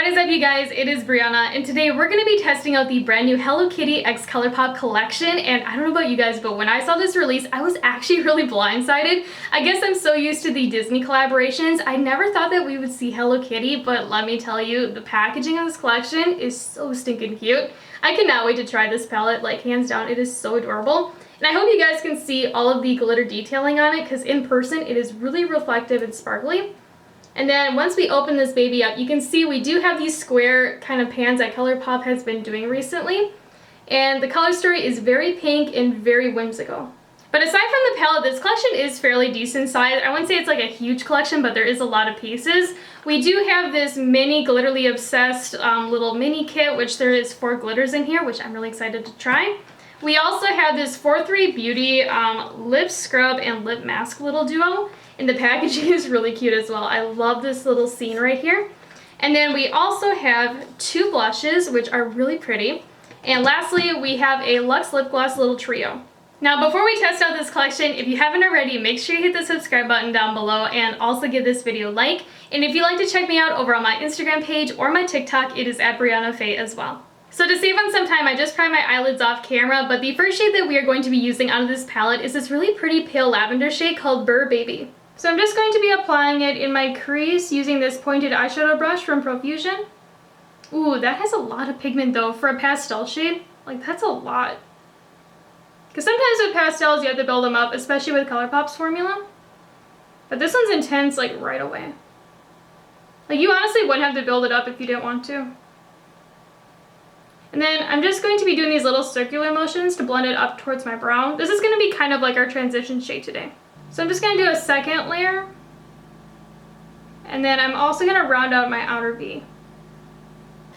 What is up, you guys? It is Breyonna, and today we're going to be testing out the brand new Hello Kitty x Colourpop collection. And I don't know about you guys, but when I saw this release, I was actually really blindsided. I guess I'm so used to the Disney collaborations. I never thought that we would see Hello Kitty, but let me tell you, the packaging of this collection is so stinking cute. I cannot wait to try this palette, like hands down, it is so adorable. And I hope you guys can see all of the glitter detailing on it, because in person it is really reflective and sparkly. And then once we open this baby up, you can see we do have these square kind of pans that Colourpop has been doing recently. And the color story is very pink and very whimsical. But aside from the palette, this collection is fairly decent size. I wouldn't say it's like a huge collection, but there is a lot of pieces. We do have this mini glitterly obsessed little mini kit, which there is 4 glitters in here, which I'm really excited to try. We also have this 4-3 Beauty lip scrub and lip mask little duo. And the packaging is really cute as well. I love this little scene right here. And then we also have 2 blushes, which are really pretty. And lastly, we have a Luxe Lip Gloss little trio. Now, before we test out this collection, if you haven't already, make sure you hit the subscribe button down below and also give this video a like. And if you'd like to check me out over on my Instagram page or my TikTok, it is at Breyonna Faye as well. So to save on some time, I just primed my eyelids off camera, but the first shade that we are going to be using out of this palette is this really pretty pale lavender shade called Burr Baby. So I'm just going to be applying it in my crease using this pointed eyeshadow brush from Profusion. Ooh, that has a lot of pigment though for a pastel shade. Like, that's a lot. Because sometimes with pastels you have to build them up, especially with Colourpop's formula. But this one's intense like right away. Like, you honestly wouldn't have to build it up if you didn't want to. And then I'm just going to be doing these little circular motions to blend it up towards my brow. This is going to be kind of like our transition shade today. So I'm just going to do a second layer. And then I'm also going to round out my outer V.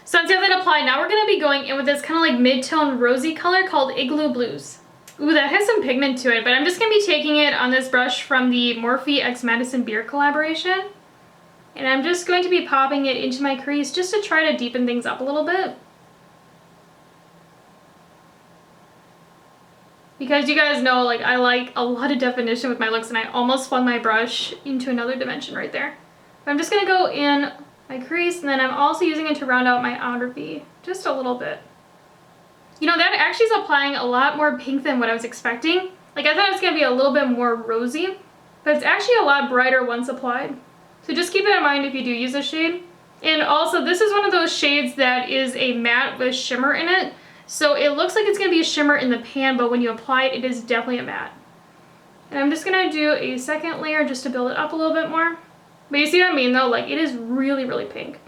So once you have that applied, now we're going to be going in with this kind of like mid-tone rosy color called Igloo Blues. Ooh, that has some pigment to it, but I'm just going to be taking it on this brush from the Morphe x Madison Beer collaboration. And I'm just going to be popping it into my crease just to try to deepen things up a little bit. Because you guys know, like, I like a lot of definition with my looks, and I almost flung my brush into another dimension right there. But I'm just going to go in my crease, and then I'm also using it to round out my outer V, just a little bit. You know, that actually is applying a lot more pink than what I was expecting. Like, I thought it was going to be a little bit more rosy, but it's actually a lot brighter once applied. So just keep that in mind if you do use this shade. And also, this is one of those shades that is a matte with shimmer in it. So it looks like it's going to be a shimmer in the pan, but when you apply it, it is definitely a matte. And I'm just going to do a second layer just to build it up a little bit more. But you see what I mean though? Like, it is really, really pink.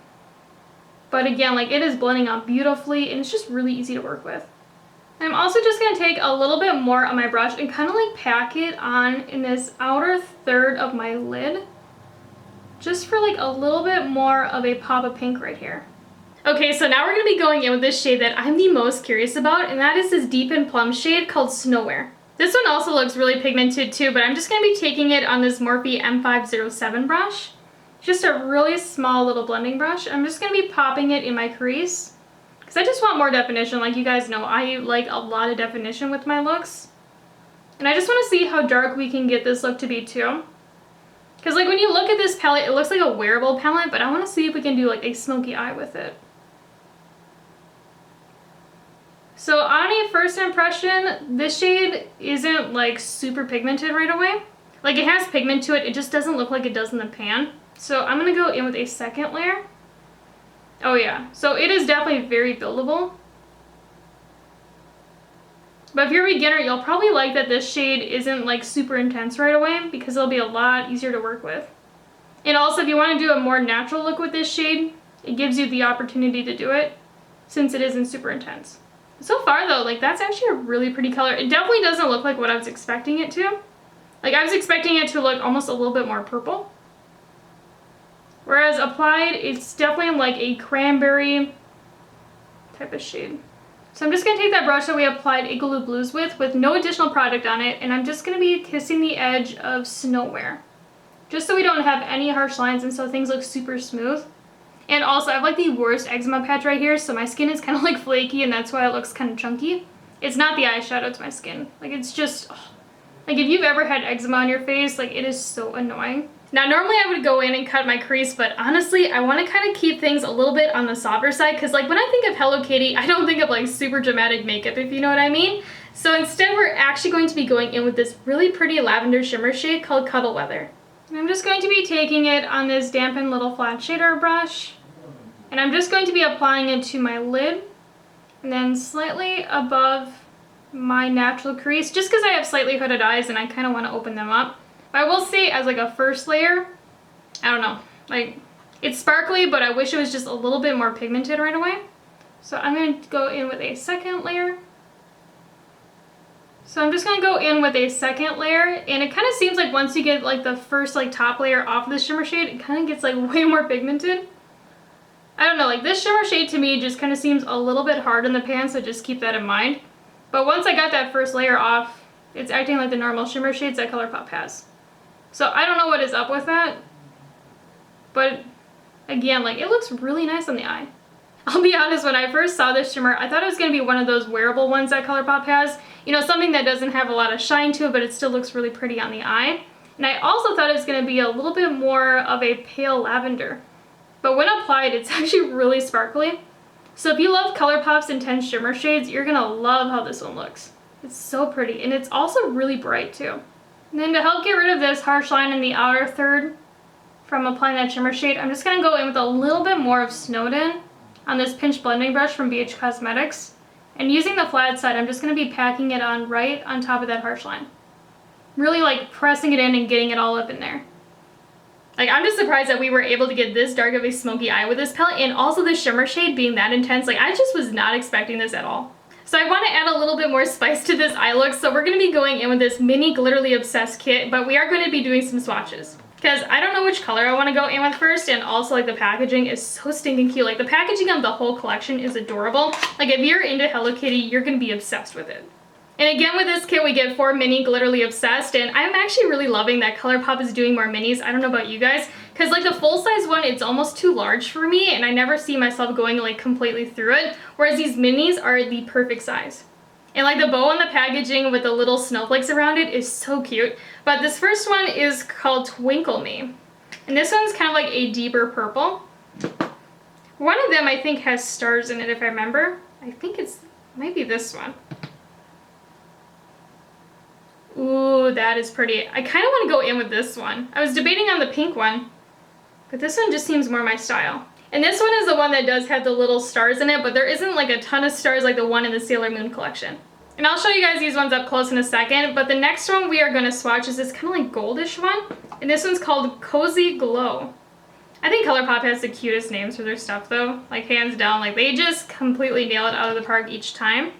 But again, like, it is blending out beautifully, and it's just really easy to work with. I'm also just going to take a little bit more on my brush and kind of like pack it on in this outer third of my lid. Just for like a little bit more of a pop of pink right here. Okay, so now we're going to be going in with this shade that I'm the most curious about, and that is this Deep and Plum shade called Snowwear. This one also looks really pigmented too, but I'm just going to be taking it on this Morphe M507 brush. Just a really small little blending brush. I'm just going to be popping it in my crease, because I just want more definition. Like you guys know, I like a lot of definition with my looks. And I just want to see how dark we can get this look to be too. Because like when you look at this palette, it looks like a wearable palette, but I want to see if we can do like a smoky eye with it. So on a first impression, this shade isn't like super pigmented right away. Like, it has pigment to it, it just doesn't look like it does in the pan. So I'm going to go in with a second layer. Oh yeah, so it is definitely very buildable. But if you're a beginner, you'll probably like that this shade isn't like super intense right away, because it'll be a lot easier to work with. And also, if you want to do a more natural look with this shade, it gives you the opportunity to do it, since it isn't super intense. So far though, like, that's actually a really pretty color. It definitely doesn't look like what I was expecting it to. Like, I was expecting it to look almost a little bit more purple. Whereas applied, it's definitely like a cranberry type of shade. So I'm just going to take that brush that we applied Igloo Blues with no additional product on it, and I'm just going to be kissing the edge of Snowwear. Just so we don't have any harsh lines and so things look super smooth. And also, I have like the worst eczema patch right here, so my skin is kind of like flaky, and that's why it looks kind of chunky. It's not the eyeshadow, it's my skin. Like, it's just, like, if you've ever had eczema on your face, like, it is so annoying. Now normally I would go in and cut my crease, but honestly I want to kind of keep things a little bit on the softer side because like when I think of Hello Kitty, I don't think of like super dramatic makeup, if you know what I mean. So instead we're actually going to be going in with this really pretty lavender shimmer shade called Cuddle Weather. And I'm just going to be taking it on this dampened little flat shader brush, and I'm just going to be applying it to my lid and then slightly above my natural crease, just because I have slightly hooded eyes and I kind of want to open them up. But I will say as like a first layer, I don't know, like it's sparkly, but I wish it was just a little bit more pigmented right away. So I'm going to go in with a second layer. So I'm just going to go in with a second layer, and it kind of seems like once you get like the first like top layer off of the shimmer shade, it kind of gets like way more pigmented. I don't know, like this shimmer shade to me just kind of seems a little bit hard in the pan, so just keep that in mind. But once I got that first layer off, it's acting like the normal shimmer shades that Colourpop has. So I don't know what is up with that, but again, like it looks really nice on the eye. I'll be honest, when I first saw this shimmer, I thought it was going to be one of those wearable ones that Colourpop has. You know, something that doesn't have a lot of shine to it, but it still looks really pretty on the eye. And I also thought it was going to be a little bit more of a pale lavender. But when applied, it's actually really sparkly. So if you love Colourpop's intense shimmer shades, you're going to love how this one looks. It's so pretty, and it's also really bright too. And then to help get rid of this harsh line in the outer third from applying that shimmer shade, I'm just going to go in with a little bit more of Snowdon on this pinch blending brush from BH Cosmetics. And using the flat side, I'm just going to be packing it on right on top of that harsh line. Really like pressing it in and getting it all up in there. Like I'm just surprised that we were able to get this dark of a smoky eye with this palette, and also the shimmer shade being that intense. Like I just was not expecting this at all. So I want to add a little bit more spice to this eye look, so we're going to be going in with this mini Glitterly Obsessed kit, but we are going to be doing some swatches. Because I don't know which color I want to go in with first, and also like the packaging is so stinking cute. Like the packaging of the whole collection is adorable. Like if you're into Hello Kitty, you're going to be obsessed with it. And again with this kit we get 4 mini Glitterly Obsessed, and I'm actually really loving that Colourpop is doing more minis. I don't know about you guys, because like the full size one, it's almost too large for me, and I never see myself going like completely through it, whereas these minis are the perfect size. And like the bow on the packaging with the little snowflakes around it is so cute. But this first one is called Twinkle Me, and this one's kind of like a deeper purple. One of them I think has stars in it if I remember. I think might be this one. Ooh, that is pretty. I kind of want to go in with this one. I was debating on the pink one, but this one just seems more my style. And this one is the one that does have the little stars in it, but there isn't like a ton of stars like the one in the Sailor Moon collection. And I'll show you guys these ones up close in a second, but the next one we are going to swatch is this kind of like goldish one, and this one's called Cozy Glow. I think Colourpop has the cutest names for their stuff though, like hands down. Like they just completely nail it out of the park each time.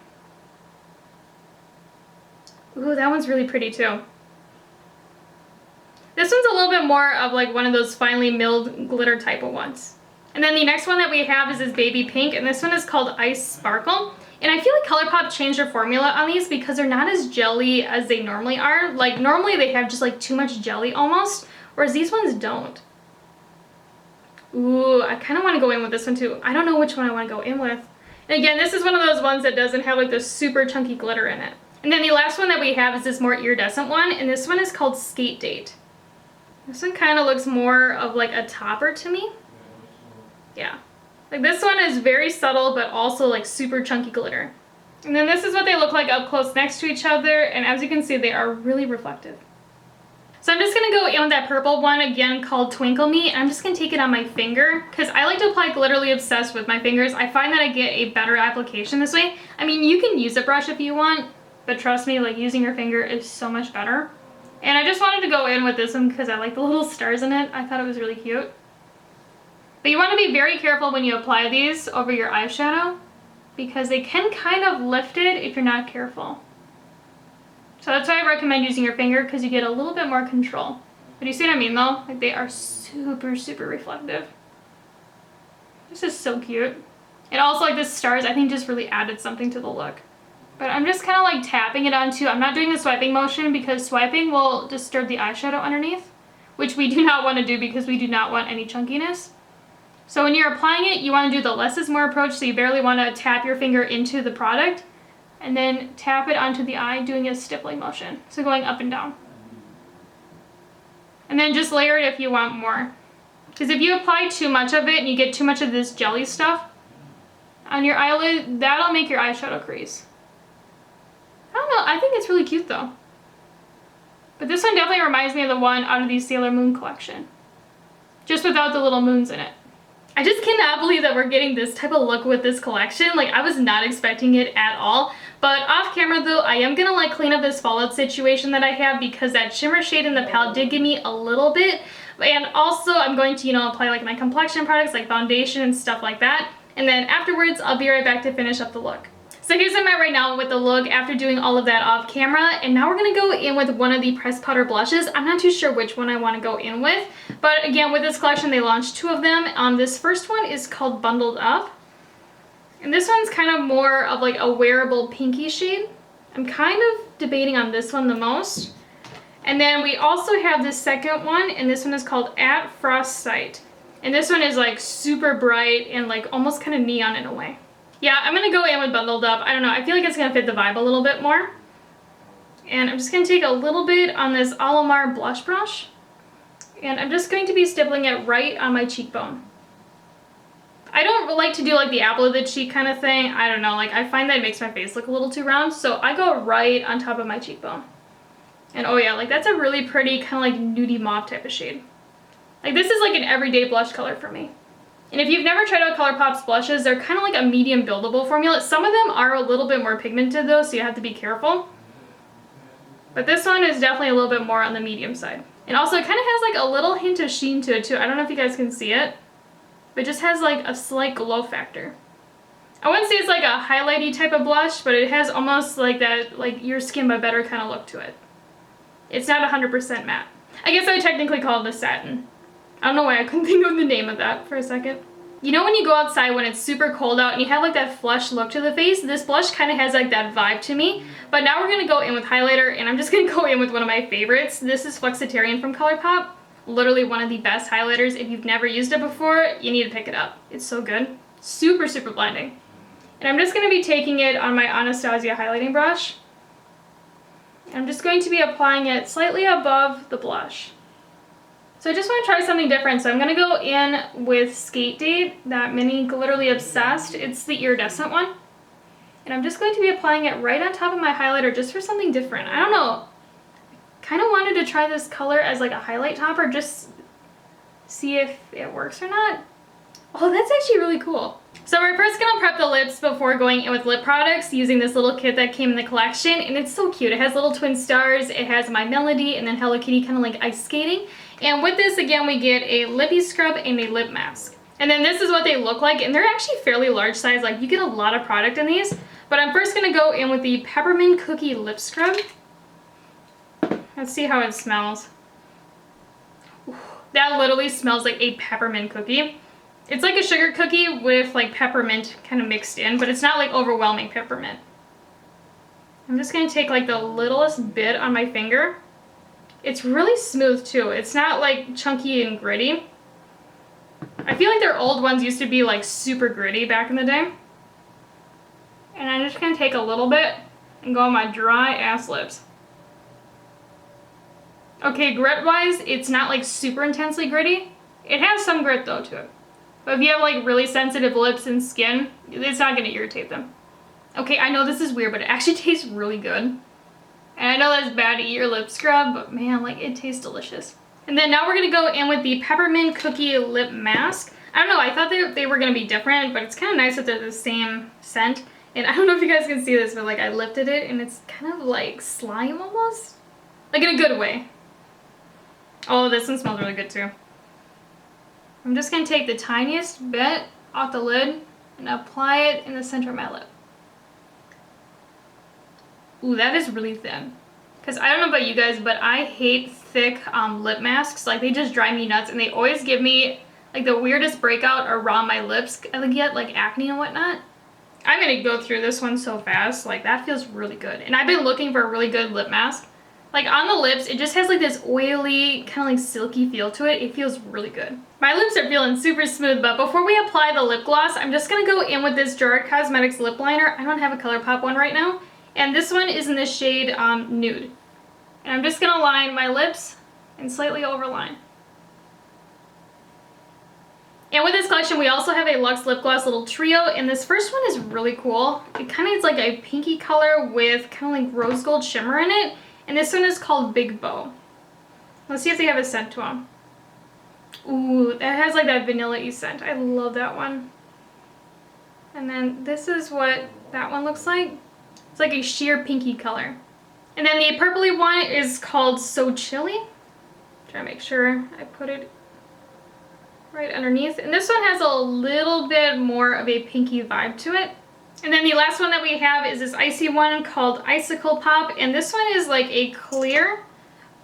Ooh, that one's really pretty too. This one's a little bit more of like one of those finely milled glitter type of ones. And then the next one that we have is this baby pink, and this one is called Ice Sparkle. And I feel like Colourpop changed their formula on these because they're not as jelly as they normally are. Like normally they have just like too much jelly almost, whereas these ones don't. Ooh, I kind of want to go in with this one too. I don't know which one I want to go in with. And again, this is one of those ones that doesn't have like the super chunky glitter in it. And then the last one that we have is this more iridescent one, and this one is called Skate Date. This one kind of looks more of like a topper to me. Yeah. Like this one is very subtle, but also like super chunky glitter. And then this is what they look like up close next to each other, and as you can see, they are really reflective. So I'm just going to go in with that purple one again called Twinkle Me, and I'm just going to take it on my finger because I like to apply Glitterly Obsessed with my fingers. I find that I get a better application this way. I mean, you can use a brush if you want, but trust me, like using your finger is so much better. And I just wanted to go in with this one because I like the little stars in it. I thought it was really cute. But you want to be very careful when you apply these over your eyeshadow because they can kind of lift it if you're not careful. So that's why I recommend using your finger because you get a little bit more control. But you see what I mean though? Like they are super, super reflective. This is so cute. And also like the stars I think just really added something to the look. But I'm just kind of like tapping it onto, I'm not doing the swiping motion because swiping will disturb the eyeshadow underneath, which we do not want to do because we do not want any chunkiness. So when you're applying it, you want to do the less is more approach, so you barely want to tap your finger into the product and then tap it onto the eye doing a stippling motion, so going up and down. And then just layer it if you want more. Because if you apply too much of it and you get too much of this jelly stuff on your eyelid, that'll make your eyeshadow crease. I don't know, I think it's really cute though. But this one definitely reminds me of the one out of the Sailor Moon collection. Just without the little moons in it. I just cannot believe that we're getting this type of look with this collection. Like, I was not expecting it at all. But off camera though, I am gonna like clean up this fallout situation that I have because that shimmer shade in the palette did give me a little bit. And also I'm going to, you know, apply like my complexion products like foundation and stuff like that. And then afterwards, I'll be right back to finish up the look. So here's where I'm at right now with the look after doing all of that off camera. And now we're gonna go in with one of the pressed powder blushes. I'm not too sure which one I wanna go in with. But again, with this collection, they launched 2 of them. This first one is called Bundled Up. And this one's kind of more of like a wearable pinky shade. I'm kind of debating on this one the most. And then we also have this second one, and this one is called At Frost Sight. And this one is like super bright and like almost kind of neon in a way. Yeah, I'm gonna go in with Bundled Up. I don't know, I feel like it's gonna fit the vibe a little bit more. And I'm just gonna take a little bit on this Alamar blush brush. And I'm just going to be stippling it right on my cheekbone. I don't like to do like the apple of the cheek kind of thing. I don't know, like I find that it makes my face look a little too round. So I go right on top of my cheekbone. And oh yeah, like that's a really pretty kind of like nudie mauve type of shade. Like this is like an everyday blush color for me. And if you've never tried out Colourpop's blushes, they're kind of like a medium buildable formula. Some of them are a little bit more pigmented though, so you have to be careful. But this one is definitely a little bit more on the medium side. And also it kind of has like a little hint of sheen to it too. I don't know if you guys can see it, but it just has like a slight glow factor. I wouldn't say it's like a highlighty type of blush, but it has almost like that, like your skin but better kind of look to it. It's not 100% matte. I guess I would technically call it a satin. I don't know why I couldn't think of the name of that for a second. You know when you go outside when it's super cold out and you have like that flush look to the face? This blush kind of has like that vibe to me. But now we're going to go in with highlighter, and I'm just going to go in with one of my favorites. This is Flexitarian from Colourpop. Literally one of the best highlighters. If you've never used it before, you need to pick it up. It's so good. Super, super blinding. And I'm just going to be taking it on my Anastasia highlighting brush. I'm just going to be applying it slightly above the blush. So I just want to try something different. So I'm going to go in with Skate Date, that mini Glitterly Obsessed. It's the iridescent one. And I'm just going to be applying it right on top of my highlighter just for something different. I don't know. Kind of wanted to try this color as like a highlight topper, just see if it works or not. Oh, that's actually really cool. So we're first going to prep the lips before going in with lip products using this little kit that came in the collection. And it's so cute. It has little twin stars. It has My Melody and then Hello Kitty kind of like ice skating. And with this, again, we get a lippy scrub and a lip mask. And then this is what they look like. And they're actually fairly large size. Like you get a lot of product in these. But I'm first going to go in with the Peppermint Cookie Lip Scrub. Let's see how it smells. Ooh, that literally smells like a peppermint cookie. It's like a sugar cookie with like peppermint kind of mixed in, but it's not like overwhelming peppermint. I'm just going to take like the littlest bit on my finger. It's really smooth too. It's not like chunky and gritty. I feel like their old ones used to be like super gritty back in the day. And I'm just going to take a little bit and go on my dry ass lips. Okay, grit-wise, it's not like super intensely gritty. It has some grit though to it. But if you have like really sensitive lips and skin, it's not going to irritate them. Okay, I know this is weird, but it actually tastes really good. And I know that's bad to eat your lip scrub, but man, like it tastes delicious. And then now we're going to go in with the Peppermint Cookie Lip Mask. I don't know, I thought they were going to be different, but it's kind of nice that they're the same scent. And I don't know if you guys can see this, but like I lifted it and it's kind of like slime almost. Like in a good way. Oh, this one smells really good too. I'm just going to take the tiniest bit off the lid and apply it in the center of my lip. Ooh, that is really thin. Because I don't know about you guys, but I hate thick lip masks. Like they just drive me nuts and they always give me like the weirdest breakout around my lips. I get like acne and whatnot. I'm going to go through this one so fast. Like that feels really good. And I've been looking for a really good lip mask. Like on the lips, it just has like this oily, kind of like silky feel to it. It feels really good. My lips are feeling super smooth, but before we apply the lip gloss, I'm just going to go in with this Gerard Cosmetics lip liner. I don't have a Colourpop one right now. And this one is in the shade Nude. And I'm just going to line my lips and slightly overline. And with this collection, we also have a Luxe Lip Gloss little trio, and this first one is really cool. It kind of is like a pinky color with kind of like rose gold shimmer in it, and this one is called Big Bow. Let's see if they have a scent to them. Ooh, that has like that vanilla-y scent. I love that one. And then this is what that one looks like. It's like a sheer pinky color. And then the purpley one is called So Chilly. Try to make sure I put it right underneath. And this one has a little bit more of a pinky vibe to it. And then the last one that we have is this icy one called Icicle Pop. And this one is like a clear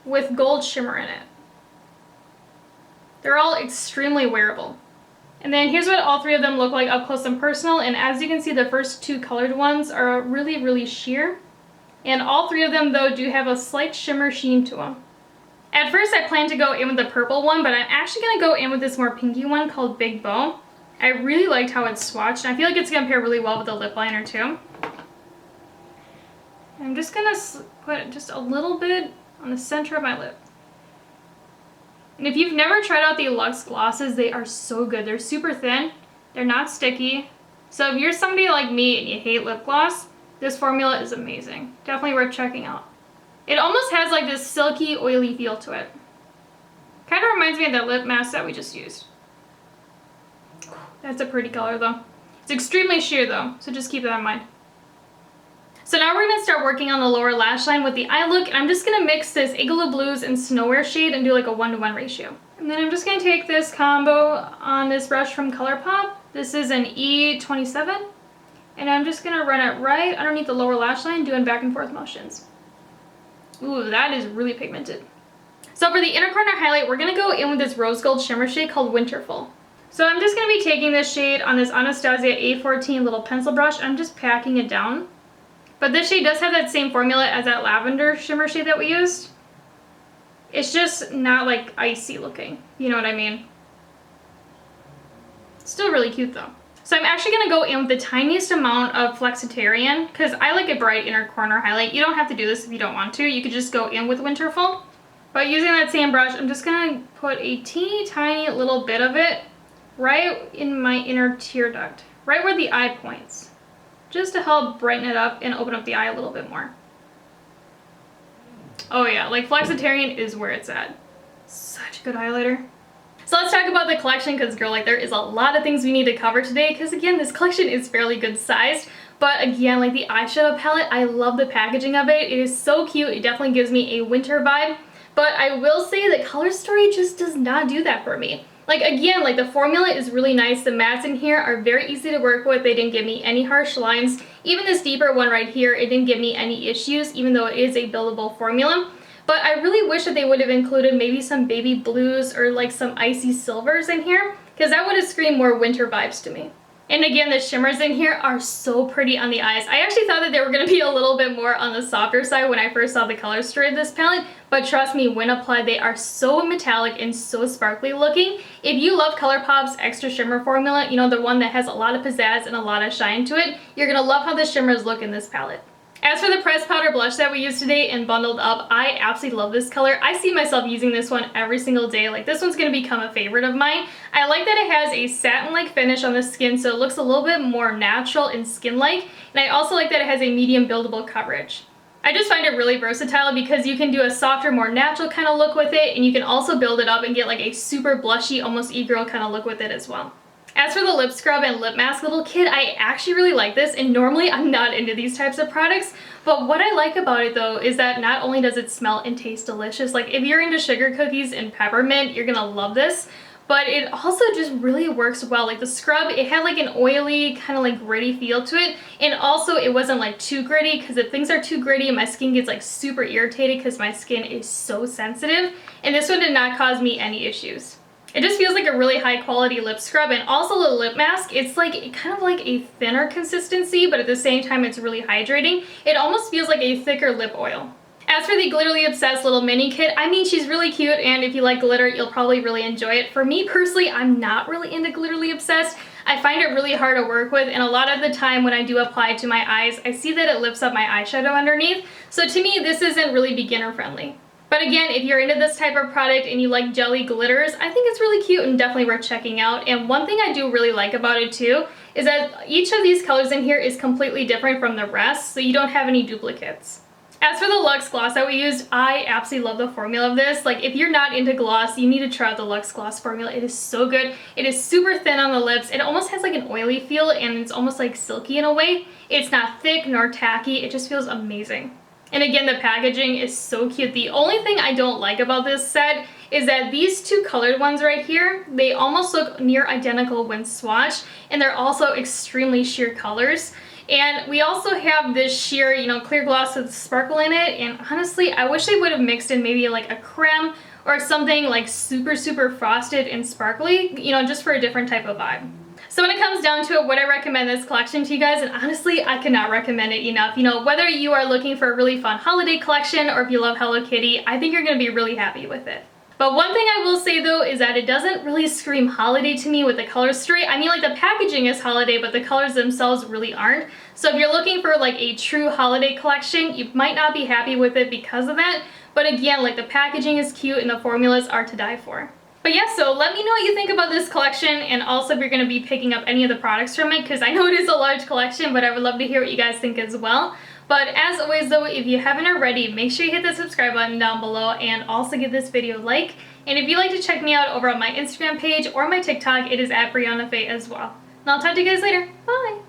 with gold shimmer in it. They're all extremely wearable. And then here's what all three of them look like up close and personal. And as you can see, the first two colored ones are really, really sheer. And all three of them, though, do have a slight shimmer sheen to them. At first, I planned to go in with the purple one, but I'm actually going to go in with this more pinky one called Big Bow. I really liked how it's swatched, and I feel like it's going to pair really well with the lip liner, too. I'm just going to put just a little bit on the center of my lip. And if you've never tried out the Luxe glosses, they are so good. They're super thin. They're not sticky. So if you're somebody like me and you hate lip gloss, this formula is amazing. Definitely worth checking out. It almost has like this silky, oily feel to it. Kind of reminds me of that lip mask that we just used. That's a pretty color though. It's extremely sheer though, so just keep that in mind. So now we're going to start working on the lower lash line with the eye look, and I'm just going to mix this Igloo Blues and Snowwear shade and do like a 1-to-1 ratio. And then I'm just going to take this combo on this brush from Colourpop. This is an E27, and I'm just going to run it right underneath the lower lash line, doing back and forth motions. Ooh, that is really pigmented. So for the inner corner highlight, we're going to go in with this rose gold shimmer shade called Winterfall. So I'm just going to be taking this shade on this Anastasia A14 little pencil brush. I'm just packing it down. But this shade does have that same formula as that lavender shimmer shade that we used. It's just not like icy looking, you know what I mean? Still really cute though. So I'm actually going to go in with the tiniest amount of Flexitarian because I like a bright inner corner highlight. You don't have to do this if you don't want to. You could just go in with Winterfall. But using that same brush, I'm just going to put a teeny tiny little bit of it right in my inner tear duct, right where the eye points, just to help brighten it up and open up the eye a little bit more. Oh yeah, like Flexitarian is where it's at. Such a good highlighter. So let's talk about the collection because girl, like there is a lot of things we need to cover today because again, this collection is fairly good sized. But again, like the eyeshadow palette, I love the packaging of it. It is so cute. It definitely gives me a winter vibe. But I will say that Color Story just does not do that for me. Like again, like the formula is really nice. The mattes in here are very easy to work with. They didn't give me any harsh lines. Even this deeper one right here, it didn't give me any issues, even though it is a buildable formula. But I really wish that they would have included maybe some baby blues or like some icy silvers in here, because that would have screamed more winter vibes to me. And again, the shimmers in here are so pretty on the eyes. I actually thought that they were going to be a little bit more on the softer side when I first saw the color story of this palette, but trust me, when applied, they are so metallic and so sparkly looking. If you love Colourpop's extra shimmer formula, you know, the one that has a lot of pizzazz and a lot of shine to it, you're going to love how the shimmers look in this palette. As for the pressed powder blush that we used today and bundled up, I absolutely love this color. I see myself using this one every single day. Like this one's going to become a favorite of mine. I like that it has a satin-like finish on the skin, so it looks a little bit more natural and skin-like. And I also like that it has a medium buildable coverage. I just find it really versatile because you can do a softer, more natural kind of look with it, and you can also build it up and get like a super blushy, almost e-girl kind of look with it as well. As for the lip scrub and lip mask little kit, I actually really like this, and normally I'm not into these types of products, but what I like about it though is that not only does it smell and taste delicious, like if you're into sugar cookies and peppermint, you're gonna love this, but it also just really works well. Like the scrub, it had like an oily, kind of like gritty feel to it, and also it wasn't like too gritty, because if things are too gritty, my skin gets like super irritated because my skin is so sensitive, and this one did not cause me any issues. It just feels like a really high quality lip scrub, and also the lip mask, it's like kind of like a thinner consistency, but at the same time it's really hydrating. It almost feels like a thicker lip oil. As for the Glitterly Obsessed little mini kit, I mean, she's really cute, and if you like glitter, you'll probably really enjoy it. For me personally, I'm not really into Glitterly Obsessed. I find it really hard to work with, and a lot of the time when I do apply it to my eyes, I see that it lifts up my eyeshadow underneath. So to me, this isn't really beginner friendly. But again, if you're into this type of product and you like jelly glitters, I think it's really cute and definitely worth checking out. And one thing I do really like about it too is that each of these colors in here is completely different from the rest, so you don't have any duplicates. As for the Luxe Gloss that we used, I absolutely love the formula of this. Like, if you're not into gloss, you need to try out the Luxe Gloss formula. It is so good. It is super thin on the lips. It almost has like an oily feel, and it's almost like silky in a way. It's not thick nor tacky. It just feels amazing. And again, the packaging is so cute. The only thing I don't like about this set is that these two colored ones right here, they almost look near identical when swatched, and they're also extremely sheer colors. And we also have this sheer, you know, clear gloss with sparkle in it, and honestly, I wish they would have mixed in maybe like a creme or something like super frosted and sparkly, you know, just for a different type of vibe. So when it comes down to it, would I recommend this collection to you guys? And honestly, I cannot recommend it enough. You know, whether you are looking for a really fun holiday collection or if you love Hello Kitty, I think you're going to be really happy with it. But one thing I will say though is that it doesn't really scream holiday to me with the colors straight. I mean, like, the packaging is holiday, but the colors themselves really aren't. So if you're looking for like a true holiday collection, you might not be happy with it because of that. But again, like, the packaging is cute and the formulas are to die for. But yeah, so let me know what you think about this collection, and also if you're going to be picking up any of the products from it, because I know it is a large collection, but I would love to hear what you guys think as well. But as always though, if you haven't already, make sure you hit the subscribe button down below and also give this video a like. And if you'd like to check me out over on my Instagram page or my TikTok, it is at Breyonna as well. And I'll talk to you guys later. Bye!